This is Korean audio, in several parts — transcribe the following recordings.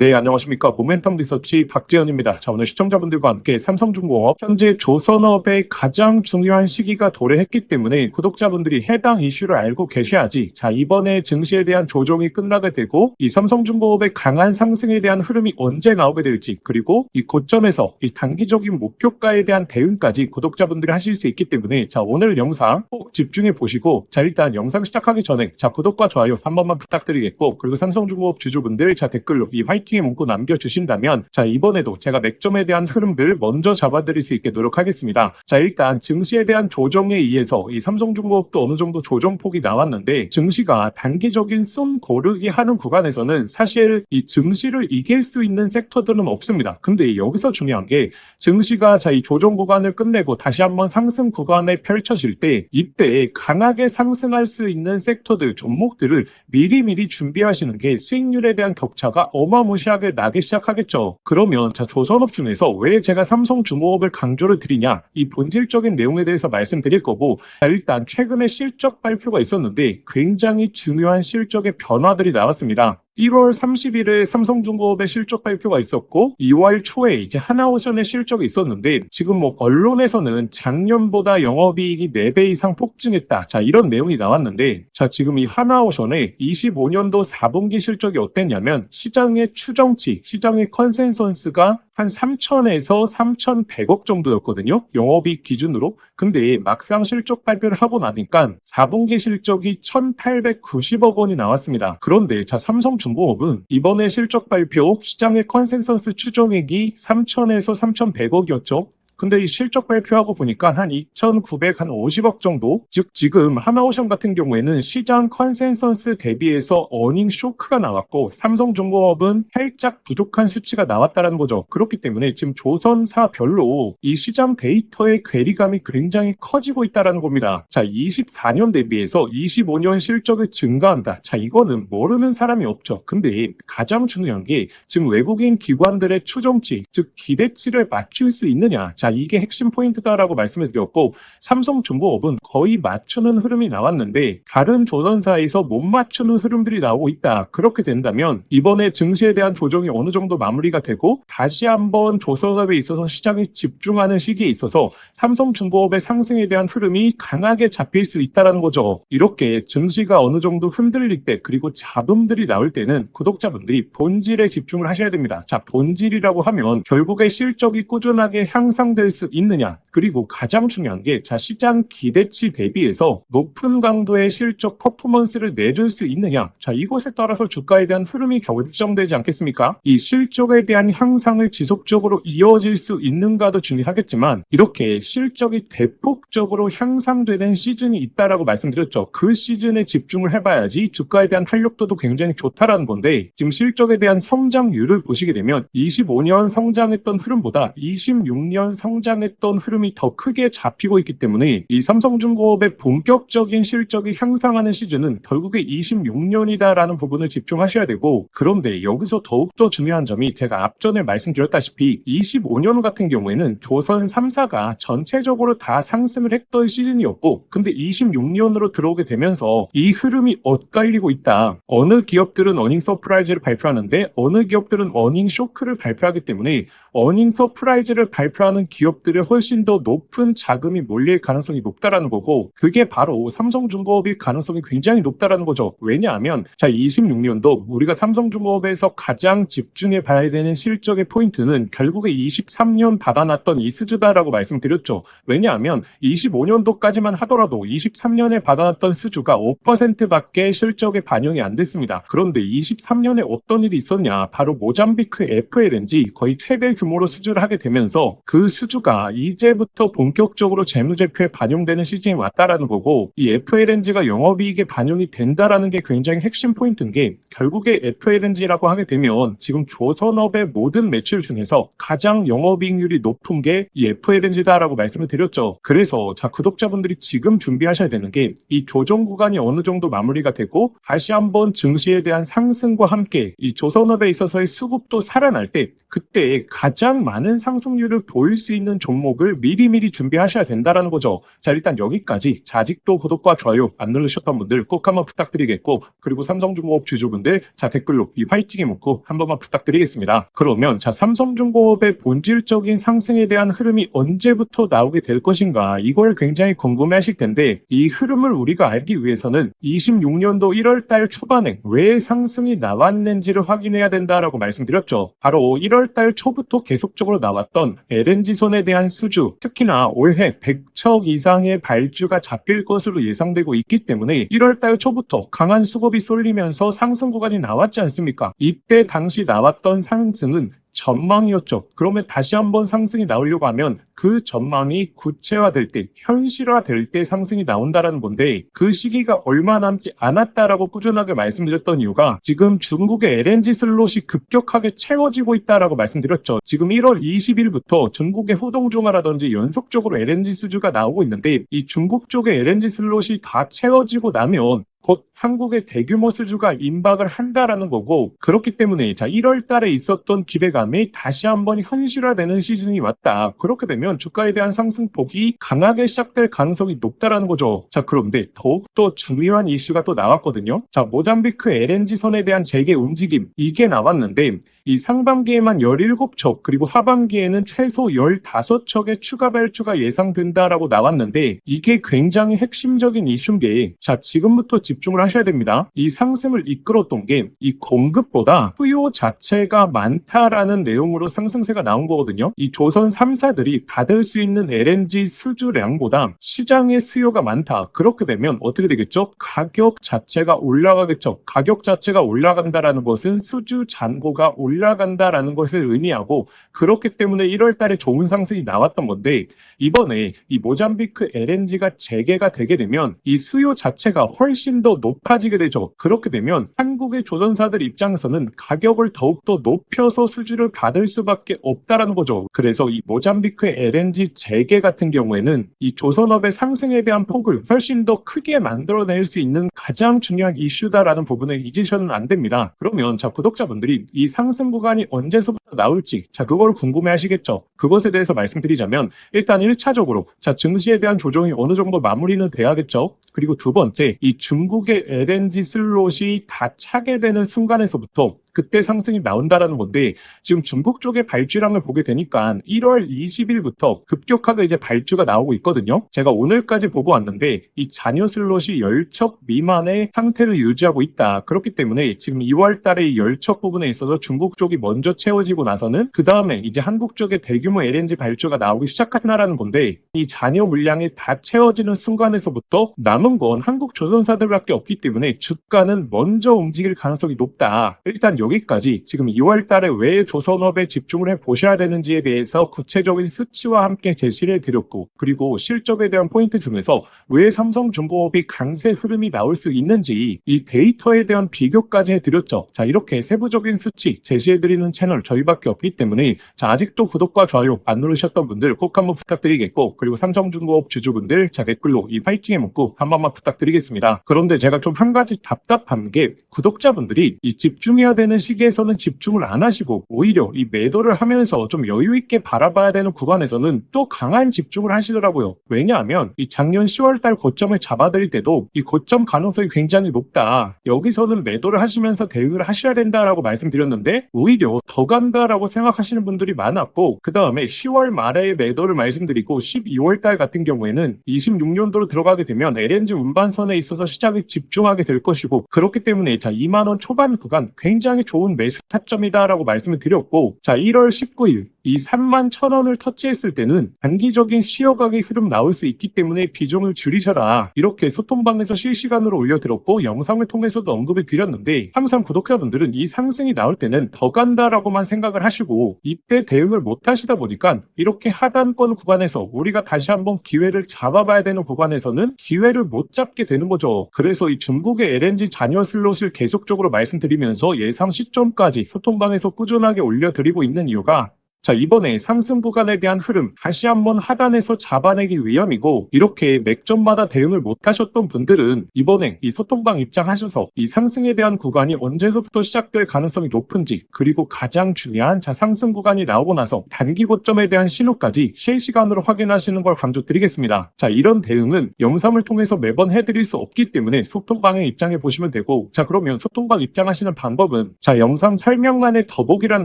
네, 안녕하십니까. 모멘텀 리서치 박재현입니다. 자, 오늘 시청자분들과 함께 삼성중공업, 현재 조선업의 가장 중요한 시기가 도래했기 때문에 구독자분들이 해당 이슈를 알고 계셔야지, 자, 이번에 증시에 대한 조정이 끝나게 되고, 이 삼성중공업의 강한 상승에 대한 흐름이 언제 나오게 될지, 그리고 이 고점에서 이 단기적인 목표가에 대한 대응까지 구독자분들이 하실 수 있기 때문에, 자, 오늘 영상 꼭 집중해 보시고, 자, 일단 영상 시작하기 전에, 자, 구독과 좋아요 한 번만 부탁드리겠고, 그리고 삼성중공업 주주분들, 자, 댓글로 이 화이팅의 문구 남겨주신다면, 자, 이번에도 제가 맥점에 대한 흐름들 먼저 잡아드릴 수 있게 노력하겠습니다. 자, 일단 증시에 대한 조정에 의해서 이 삼성중공업도 어느 정도 조정폭이 나왔는데, 증시가 단기적인 숨 고르기 하는 구간에서는 사실 이 증시를 이길 수 있는 섹터들은 없습니다. 근데 여기서 중요한 게, 증시가 자, 이 조정 구간을 끝내고 다시 한번 상승 구간에 펼쳐질 때, 이때 강하게 상승할 수 있는 섹터들, 종목들을 미리미리 준비하시는 게 수익률에 대한 격차가 어마무시하게 나기 시작하겠죠. 그러면 자, 조선업 중에서 왜 제가 삼성중공업을 강조를 드리냐, 이 본질적인 내용에 대해서 말씀드릴 거고, 자, 일단 최근에 실적 발표가 있었는데 굉장히 중요한 실적의 변화들이 나왔습니다. 1월 30일에 삼성중공업의 실적 발표가 있었고, 2월 초에 이제 하나오션의 실적이 있었는데, 지금 뭐 언론에서는 작년보다 영업이익이 4배 이상 폭증했다, 자, 이런 내용이 나왔는데, 자, 지금 이 하나오션의 25년도 4분기 실적이 어땠냐면, 시장의 추정치, 시장의 컨센서스가 한 3,000에서 3,100억 정도였거든요, 영업이익 기준으로. 근데 막상 실적 발표를 하고 나니까 4분기 실적이 1,890억 원이 나왔습니다. 그런데 자, 삼성중공업은 이번에 실적 발표 시장의 컨센서스 추정액이 3,000에서 3,100억이었죠. 근데 이 실적 발표하고 보니까 한 2,950억 정도, 즉 지금 하나오션 같은 경우에는 시장 컨센서스 대비해서 어닝 쇼크가 나왔고, 삼성중공업은 살짝 부족한 수치가 나왔다는 거죠. 그렇기 때문에 지금 조선사별로 이 시장 데이터의 괴리감이 굉장히 커지고 있다는 겁니다. 자, 24년 대비해서 25년 실적이 증가한다. 자, 이거는 모르는 사람이 없죠. 근데 가장 중요한 게 지금 외국인 기관들의 추정치, 즉 기대치를 맞출 수 있느냐. 자, 이게 핵심 포인트다라고 말씀을 드렸고, 삼성중공업은 거의 맞추는 흐름이 나왔는데 다른 조선사에서 못 맞추는 흐름들이 나오고 있다. 그렇게 된다면 이번에 증시에 대한 조정이 어느 정도 마무리가 되고 다시 한번 조선업에 있어서 시장이 집중하는 시기에 있어서 삼성중공업의 상승에 대한 흐름이 강하게 잡힐 수 있다는 거죠. 이렇게 증시가 어느 정도 흔들릴 때, 그리고 잡음들이 나올 때는 구독자분들이 본질에 집중을 하셔야 됩니다. 자, 본질이라고 하면 결국에 실적이 꾸준하게 향상될 수 있느냐, 그리고 가장 중요한 게 자, 시장 기대치 대비해서 높은 강도의 실적 퍼포먼스를 내줄 수 있느냐, 자, 이것에 따라서 주가에 대한 흐름이 결정되지 않겠습니까? 이 실적에 대한 향상을 지속적으로 이어질 수 있는가도 중요하겠지만, 이렇게 실적이 대폭적으로 향상되는 시즌이 있다라고 말씀드렸죠. 그 시즌에 집중을 해봐야지 주가에 대한 탄력도도 굉장히 좋다라는 건데, 지금 실적에 대한 성장률을 보시게 되면 25년 성장했던 흐름보다 26년 성장했던 흐름이 더 크게 잡히고 있기 때문에 이 삼성중공업의 본격적인 실적이 향상하는 시즌은 결국에 26년이다라는 부분을 집중하셔야 되고, 그런데 여기서 더욱더 중요한 점이 제가 앞전에 말씀드렸다시피 25년 같은 경우에는 조선 3사가 전체적으로 다 상승을 했던 시즌이었고, 근데 26년으로 들어오게 되면서 이 흐름이 엇갈리고 있다. 어느 기업들은 어닝 서프라이즈를 발표하는데 어느 기업들은 어닝 쇼크를 발표하기 때문에 어닝 서프라이즈를 발표하는 기업들의 훨씬 더 높은 자금이 몰릴 가능성이 높다라는 거고, 그게 바로 삼성중공업일 가능성이 굉장히 높다라는 거죠. 왜냐하면 자, 26년도 우리가 삼성중공업에서 가장 집중해 봐야 되는 실적의 포인트는 결국에 23년 받아놨던 이 수주다라고 말씀드렸죠. 왜냐하면 25년도까지만 하더라도 23년에 받아놨던 수주가 5%밖에 실적에 반영이 안 됐습니다. 그런데 23년에 어떤 일이 있었냐, 바로 모잠비크 FLNG 거의 최대 규모로 수주를 하게 되면서 그 수주가 이제부터 본격적으로 재무제표에 반영되는 시즌이 왔다라는 거고, 이 FLNG가 영업이익에 반영이 된다라는 게 굉장히 핵심 포인트인 게, 결국에 FLNG라고 하게 되면 지금 조선업의 모든 매출 중에서 가장 영업이익률이 높은 게 이 FLNG다라고 말씀을 드렸죠. 그래서 자, 구독자분들이 지금 준비하셔야 되는 게 이 조정 구간이 어느 정도 마무리가 되고 다시 한번 증시에 대한 상승과 함께 이 조선업에 있어서의 수급도 살아날 때, 그때 가장 가장 많은 상승률을 보일 수 있는 종목을 미리미리 준비하셔야 된다라는 거죠. 자, 일단 여기까지. 자, 아직도 구독과 좋아요 안 누르셨던 분들 꼭 한번 부탁드리겠고, 그리고 삼성중공업 주주분들 자, 댓글로 이 화이팅의 문구 한 번만 부탁드리겠습니다. 그러면 자, 삼성중공업의 본질적인 상승에 대한 흐름이 언제부터 나오게 될 것인가, 이걸 굉장히 궁금해 하실 텐데, 이 흐름을 우리가 알기 위해서는 26년도 1월달 초반에 왜 상승이 나왔는지를 확인해야 된다라고 말씀드렸죠. 바로 1월달 초부터 계속적으로 나왔던 LNG선에 대한 수주, 특히나 올해 100척 이상의 발주가 잡힐 것으로 예상되고 있기 때문에 1월달 초부터 강한 수급이 쏠리면서 상승 구간이 나왔지 않습니까? 이때 당시 나왔던 상승은 전망이었죠. 그러면 다시 한번 상승이 나오려고 하면 그 전망이 구체화될 때, 현실화될 때 상승이 나온다라는 건데, 그 시기가 얼마 남지 않았다라고 꾸준하게 말씀드렸던 이유가 지금 중국의 LNG 슬롯이 급격하게 채워지고 있다라고 말씀드렸죠. 지금 1월 20일부터 중국의 후동중화라든지 연속적으로 LNG 수주가 나오고 있는데, 이 중국 쪽의 LNG 슬롯이 다 채워지고 나면 곧 한국의 대규모 수주가 임박을 한다라는 거고, 그렇기 때문에 자, 1월 달에 있었던 기대감이 다시 한번 현실화되는 시즌이 왔다. 그렇게 되면 주가에 대한 상승폭이 강하게 시작될 가능성이 높다라는 거죠. 자, 그런데 더욱더 중요한 이슈가 또 나왔거든요. 자, 모잠비크 LNG 선에 대한 재개 움직임, 이게 나왔는데, 이 상반기에만 17척, 그리고 하반기에는 최소 15척의 추가 발주가 예상된다라고 나왔는데, 이게 굉장히 핵심적인 이슈인 게, 자, 지금부터 집중을 하셔야 됩니다. 이 상승을 이끌었던 게 이 공급보다 수요 자체가 많다라는 내용으로 상승세가 나온 거거든요. 이 조선 3사들이 받을 수 있는 LNG 수주량보다 시장의 수요가 많다. 그렇게 되면 어떻게 되겠죠? 가격 자체가 올라가겠죠. 가격 자체가 올라간다라는 것은 수주 잔고가 올라간다라는 것을 의미하고, 그렇기 때문에 1월 달에 좋은 상승이 나왔던 건데, 이번에 이 모잠비크 LNG가 재개가 되게 되면 이 수요 자체가 훨씬 더 높아지게 되죠. 그렇게 되면 한국의 조선사들 입장에서는 가격을 더욱더 높여서 수주를 받을 수밖에 없다라는 거죠. 그래서 이 모잠비크 LNG 재개 같은 경우에는 이 조선업의 상승에 대한 폭을 훨씬 더 크게 만들어낼 수 있는 가장 중요한 이슈다라는 부분을 잊으셔는 안 됩니다. 그러면 자, 구독자분들이 이 상승 구간이 언제서부터 나올지, 자, 그걸 궁금해 하시겠죠. 그것에 대해서 말씀드리자면, 일단 1차적으로 자, 증시에 대한 조정이 어느 정도 마무리는 돼야겠죠. 그리고 두 번째, 이 중국의 LNG 슬롯이 다 차게 되는 순간에서부터 그때 상승이 나온다라는 건데, 지금 중국 쪽의 발주량을 보게 되니까 1월 20일부터 급격하게 이제 발주가 나오고 있거든요. 제가 오늘까지 보고 왔는데 이 잔여 슬롯이 10척 미만의 상태를 유지하고 있다. 그렇기 때문에 지금 2월 달에 이 10척 부분에 있어서 중국 쪽이 먼저 채워지고 나서는 그 다음에 이제 한국 쪽의 대규모 LNG 발주가 나오기 시작한다라는 건데, 이 잔여 물량이 다 채워지는 순간에서부터 남은 건 한국 조선사들밖에 없기 때문에 주가는 먼저 움직일 가능성이 높다. 일단 여기까지 지금 2월 달에 왜 조선업에 집중을 해 보셔야 되는지에 대해서 구체적인 수치와 함께 제시를 드렸고, 그리고 실적에 대한 포인트 중에서 왜 삼성중공업이 강세 흐름이 나올 수 있는지 이 데이터에 대한 비교까지 해드렸죠. 자, 이렇게 세부적인 수치 제시해드리는 채널 저희밖에 없기 때문에 자, 아직도 구독과 좋아요 안 누르셨던 분들 꼭 한번 부탁드리겠고, 그리고 삼성중공업 주주분들 자, 댓글로 이 파이팅의 문구 한 번만 부탁드리겠습니다. 그런데 제가 좀 한 가지 답답한 게, 구독자분들이 이 집중해야 되는 시기에서는 집중을 안 하시고 오히려 이 매도를 하면서 좀 여유 있게 바라봐야 되는 구간에서는 또 강한 집중을 하시더라고요. 왜냐하면 이 작년 10월달 고점을 잡아드릴 때도 이 고점 가능성이 굉장히 높다, 여기서는 매도를 하시면서 대응을 하셔야 된다라고 말씀드렸는데, 오히려 더 간다라고 생각하시는 분들이 많았고, 그 다음에 10월 말에 매도를 말씀드리고 12월달 같은 경우에는 26년도로 들어가게 되면 LNG 운반선에 있어서 시장이 집중하게 될 것이고, 그렇기 때문에 자, 2만원 초반 구간 굉장히 좋은 매수 타점이다라고 말씀을 드렸고, 자, 1월 19일 이 31,000원을 터치했을 때는 단기적인 시어각의 흐름 나올 수 있기 때문에 비중을 줄이셔라, 이렇게 소통방에서 실시간으로 올려드렸고 영상을 통해서도 언급을 드렸는데, 항상 구독자분들은 이 상승이 나올 때는 더 간다라고만 생각을 하시고 이때 대응을 못 하시다 보니까 이렇게 하단권 구간에서 우리가 다시 한번 기회를 잡아봐야 되는 구간에서는 기회를 못 잡게 되는 거죠. 그래서 이 중국의 LNG 잔여 슬롯을 계속적으로 말씀드리면서 예상 시점까지 소통방에서 꾸준하게 올려드리고 있는 이유가, 자, 이번에 상승 구간에 대한 흐름 다시 한번 하단에서 잡아내기 위함이고, 이렇게 맥점마다 대응을 못하셨던 분들은 이번에 이 소통방 입장하셔서 이 상승에 대한 구간이 언제부터 시작될 가능성이 높은지, 그리고 가장 중요한 자 상승 구간이 나오고 나서 단기 고점에 대한 신호까지 실시간으로 확인하시는 걸 강조드리겠습니다. 자, 이런 대응은 영상을 통해서 매번 해드릴 수 없기 때문에 소통방에 입장해 보시면 되고, 자 그러면 소통방 입장하시는 방법은 자 영상 설명란에 더보기란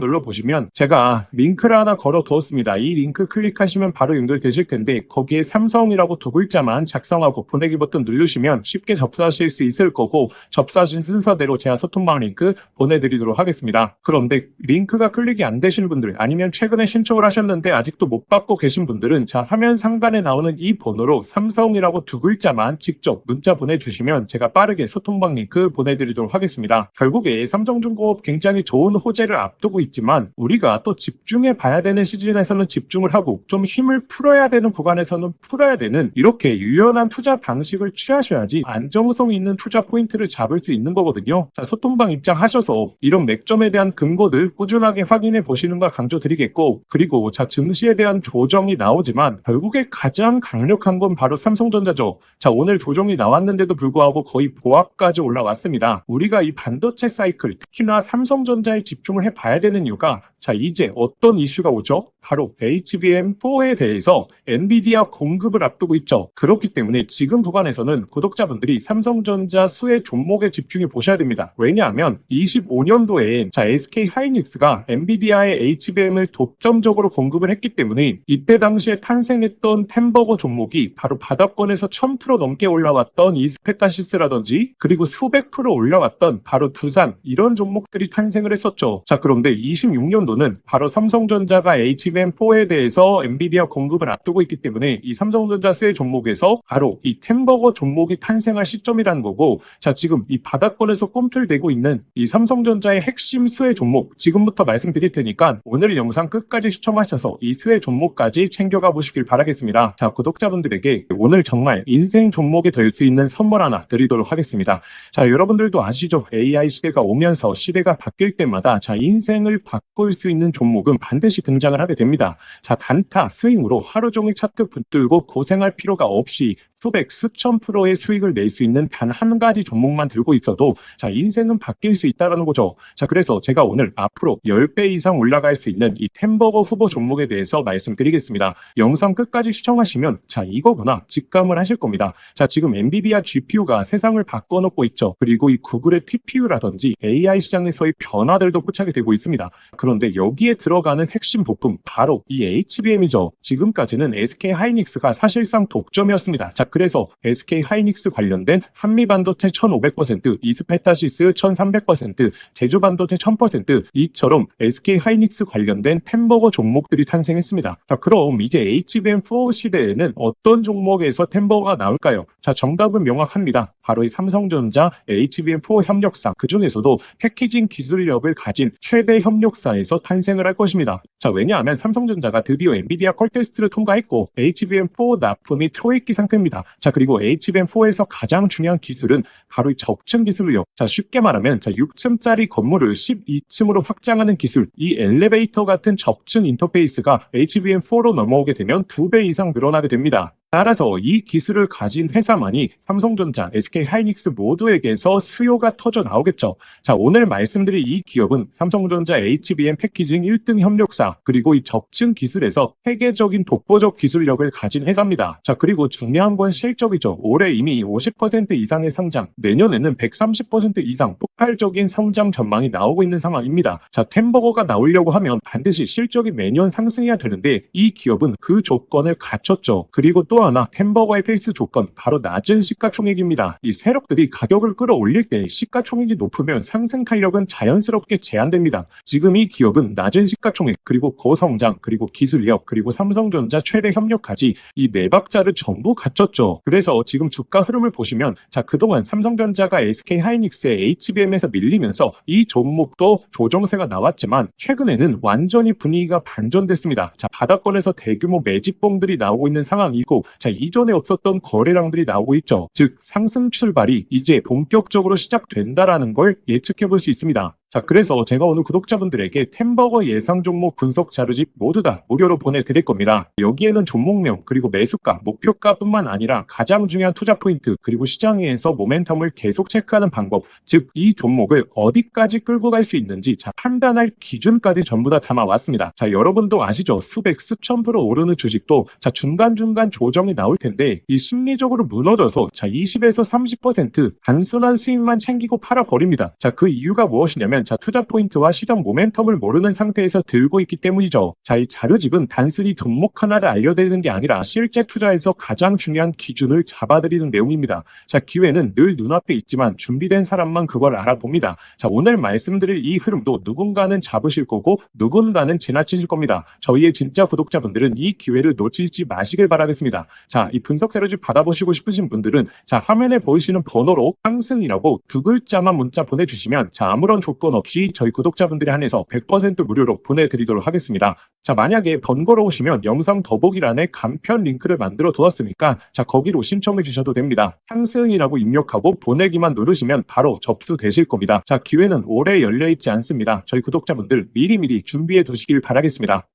눌러보시면 제가 링크를 하나 걸어 두었습니다. 이 링크 클릭하시면 바로 연결되실 텐데, 거기에 삼성이라고 두 글자만 작성하고 보내기 버튼 누르시면 쉽게 접수하실 수 있을 거고, 접수하신 순서대로 제가 소통방 링크 보내드리도록 하겠습니다. 그런데 링크가 클릭이 안 되시는 분들, 아니면 최근에 신청을 하셨는데 아직도 못 받고 계신 분들은 자 화면 상단에 나오는 이 번호로 삼성이라고 두 글자만 직접 문자 보내주시면 제가 빠르게 소통방 링크 보내드리도록 하겠습니다. 결국에 삼성중공업 굉장히 좋은 호재를 앞두고 있지만, 우리가 또 집중해 봐야 되는 시즌에서는 집중을 하고 좀 힘을 풀어야 되는 구간에서는 풀어야 되는, 이렇게 유연한 투자 방식을 취하셔야지 안정성 있는 투자 포인트를 잡을 수 있는 거거든요. 자, 소통방 입장하셔서 이런 맥점에 대한 근거들 꾸준하게 확인해 보시는 걸 강조드리겠고, 그리고 자 증시에 대한 조정이 나오지만 결국에 가장 강력한 건 바로 삼성전자죠. 자, 오늘 조정이 나왔는데도 불구하고 거의 보합까지 올라왔습니다. 우리가 이 반도체 사이클, 특히나 삼성전자에 집중을 해 봐야 되는 이유가, 자 이제 어떤 이슈가 오죠? 바로 HBM4에 대해서 엔비디아 공급을 앞두고 있죠. 그렇기 때문에 지금 구간에서는 구독자분들이 삼성전자 수혜 종목에 집중해 보셔야 됩니다. 왜냐하면 25년도에 자 SK 하이닉스가 엔비디아의 HBM을 독점적으로 공급을 했기 때문에, 이때 당시에 탄생했던 템버거 종목이 바로 바닥권에서 1000% 넘게 올라왔던 이스페타시스라든지, 그리고 수백 프로 올라왔던 바로 두산, 이런 종목들이 탄생을 했었죠. 자 그런데 26년도는 바로 삼성전자가 HBM4에 대해서 엔비디아 공급을 앞두고 있기 때문에 이 삼성전자 수혜 종목에서 바로 이 템버거 종목이 탄생할 시점이라는 거고, 자 지금 이 바닥권에서 꿈틀대고 있는 이 삼성전자의 핵심 수혜 종목 지금부터 말씀드릴 테니까 오늘 영상 끝까지 시청하셔서 이 수혜 종목까지 챙겨가 보시길 바라겠습니다. 자, 구독자분들에게 오늘 정말 인생 종목이 될 수 있는 선물 하나 드리도록 하겠습니다. 자, 여러분들도 아시죠? AI 시대가 오면서 시대가 바뀔 때마다 자 인생을 바꿀 수 있는 종목은 반드시 등장을 하게 됩니다. 자, 단타 스윙으로 하루 종일 차트 붙들고 고생할 필요가 없이 수백, 수천 프로의 수익을 낼 수 있는 단 한 가지 종목만 들고 있어도 자 인생은 바뀔 수 있다는 거죠. 자 그래서 제가 오늘 앞으로 10배 이상 올라갈 수 있는 이 템버거 후보 종목에 대해서 말씀드리겠습니다. 영상 끝까지 시청하시면 자 이거구나 직감을 하실 겁니다. 자 지금 엔비디아 GPU가 세상을 바꿔놓고 있죠. 그리고 이 구글의 TPU라든지 AI 시장에서의 변화들도 포착이 되고 있습니다. 그런데 여기에 들어가는 핵심 부품 바로 이 HBM이죠. 지금까지는 SK 하이닉스가 사실상 독점이었습니다. 자 그래서 SK 하이닉스 관련된 한미반도체 1500%, 이스페타시스 1300%, 제주반도체 1000% 이처럼 SK 하이닉스 관련된 템버거 종목들이 탄생했습니다. 자 그럼 이제 HBM4 시대에는 어떤 종목에서 템버거가 나올까요? 자 정답은 명확합니다. 바로 이 삼성전자 HBM4 협력사, 그 중에서도 패키징 기술력을 가진 최대 협력사에서 탄생을 할 것입니다. 자 왜냐하면 삼성전자가 드디어 엔비디아 컬 테스트를 통과했고 HBM4 납품이 초읽기 상태입니다. 자 그리고 HBM4에서 가장 중요한 기술은 바로 이 적층 기술이요. 자 쉽게 말하면 자 6층짜리 건물을 12층으로 확장하는 기술, 이 엘리베이터 같은 적층 인터페이스가 HBM4로 넘어오게 되면 2배 이상 늘어나게 됩니다. 따라서 이 기술을 가진 회사만이 삼성전자, SK 하이닉스 모두에게서 수요가 터져 나오겠죠. 자, 오늘 말씀드릴 이 기업은 삼성전자 HBM 패키징 1등 협력사, 그리고 이 적층 기술에서 세계적인 독보적 기술력을 가진 회사입니다. 자, 그리고 중요한 건 실적이죠. 올해 이미 50% 이상의 성장, 내년에는 130% 이상 폭발적인 성장 전망이 나오고 있는 상황입니다. 자, 템버거가 나오려고 하면 반드시 실적이 매년 상승해야 되는데 이 기업은 그 조건을 갖췄죠. 그리고 또 하나 템버거의 필수 조건 바로 낮은 시가총액입니다. 이 세력들이 가격을 끌어올릴 때 시가총액이 높으면 상승 탄력은 자연스럽게 제한됩니다. 지금 이 기업은 낮은 시가총액 그리고 고성장 그리고 기술력 그리고 삼성전자 최대 협력까지 이 네 박자를 전부 갖췄죠. 그래서 지금 주가 흐름을 보시면 자 그동안 삼성전자가 SK 하이닉스의 HBM에서 밀리면서 이 종목도 조정세가 나왔지만 최근에는 완전히 분위기가 반전됐습니다. 자 바닥권에서 대규모 매집봉들이 나오고 있는 상황이고 자 이전에 없었던 거래량들이 나오고 있죠. 즉 상승 출발이 이제 본격적으로 시작된다라는 걸 예측해 볼 수 있습니다. 자, 그래서 제가 오늘 구독자분들에게 템버거 예상 종목 분석 자료집 모두 다 무료로 보내드릴 겁니다. 여기에는 종목명, 그리고 매수가, 목표가뿐만 아니라 가장 중요한 투자 포인트, 그리고 시장에서 모멘텀을 계속 체크하는 방법, 즉 이 종목을 어디까지 끌고 갈 수 있는지 판단할 기준까지 전부 다 담아왔습니다. 자, 여러분도 아시죠? 수백, 수천 프로 오르는 주식도 중간중간 조정이 나올 텐데 이 심리적으로 무너져서 20에서 30% 단순한 수익만 챙기고 팔아버립니다. 자, 그 이유가 무엇이냐면 투자 포인트와 시장 모멘텀을 모르는 상태에서 들고 있기 때문이죠. 자, 이 자료집은 단순히 종목 하나를 알려드리는 게 아니라 실제 투자에서 가장 중요한 기준을 잡아드리는 내용입니다. 자, 기회는 늘 눈앞에 있지만 준비된 사람만 그걸 알아봅니다. 자, 오늘 말씀드릴 이 흐름도 누군가는 잡으실 거고 누군가는 지나치실 겁니다. 저희의 진짜 구독자분들은 이 기회를 놓치지 마시길 바라겠습니다. 자, 이 분석 자료집 받아보시고 싶으신 분들은 화면에 보이시는 번호로 상승이라고 두 글자만 문자 보내주시면 아무런 조건 없이 저희 구독자분들에 한해서 100% 무료로 보내드리도록 하겠습니다. 자, 만약에 번거로우시면 영상 더보기란에 간편 링크를 만들어 두었으니까 거기로 신청해 주셔도 됩니다. 상승이라고 입력하고 보내기만 누르시면 바로 접수되실 겁니다. 자, 기회는 오래 열려있지 않습니다. 저희 구독자분들 미리미리 준비해 두시길 바라겠습니다.